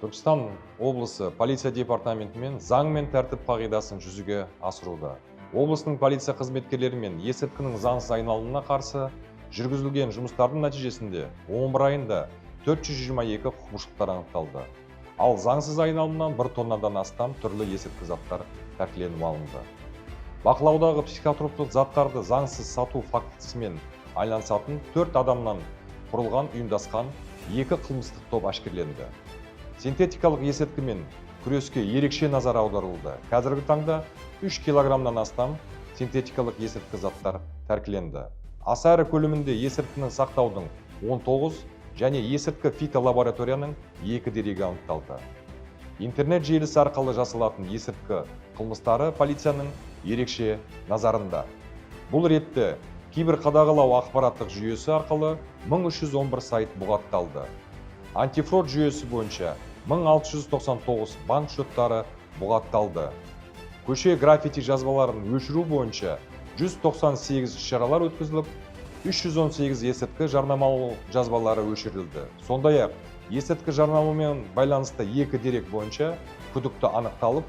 Түркістан облысы полиция департаментімен заң мен тәртіп қағидасын жүзеге асыруда. Облыстың полиция қызметкерлері мен есірткінің заңсыз айналымына қарсы жүргізілген жұмыстардың нәтижесінде 11 айында 422 құқық бұзушылықтар анықталды. Ал заңсыз айналымнан 1 тоннадан астам түрлі есірткі заттар тәркіленіп алынды. Бақылаудағы психотроптық заттарды заңсыз сату фактісімен айналысатын 4 адамнан құрылған ұйымдасқан 2 қылмыстық топ әшкереленді. Синтетикалық есірткімен күреске ерекше назар аударылды. Қазіргі таңда 3 килограммнан астам синтетикалық есірткі заттар тәркіленді. Аса ірі көлемінде есірткіні сақтаудың 19 және есірткі фитолабораторияның 2 дерегі анықталды. Интернет желісі арқылы жасалатын есірткі қылмыстары полицияның ерекше назарында. Бұл ретте киберқадағалау ақпараттық жүйесі арқылы 1311 сайт бұғатталды. Антифрод жүйесі бойынша 1699 банк шоттары бұғатталды. Көше граффити жазбаларын өшіру бойынша 198 шаралар өткізіліп, 318 есірткі жарнамалау жазбалары өшірілді. Сондай-ақ, есірткі жарнамамен байланысты 2 дерек бойынша күдікті анықталып,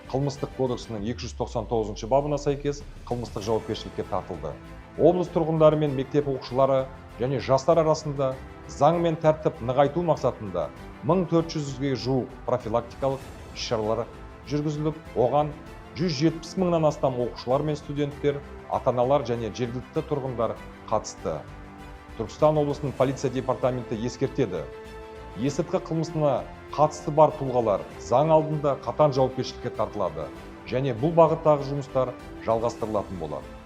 қылмыстық кодексінің 299 бабына сәйкес қылмыстық жауапкершілікке тартылды. Облыс тұрғындары мен мектеп оқушылары және жастар арасында заң мен тәртіп нығайту мақсатында 1400-ге жуық профилактикалық іс-шаралар жүргізіліп, оған 170 мыңнан астам оқушылар мен студенттер, ата-аналар және жергілікті тұрғындар қатысты. Түркістан облысының полиция департаменті ескертеді: есірткі қылмысына қатысты бар тұлғалар заң алдында қатаң жауапкершілікке тартылады және бұл бағыттағы жұмыстар жалғастырылатын болады.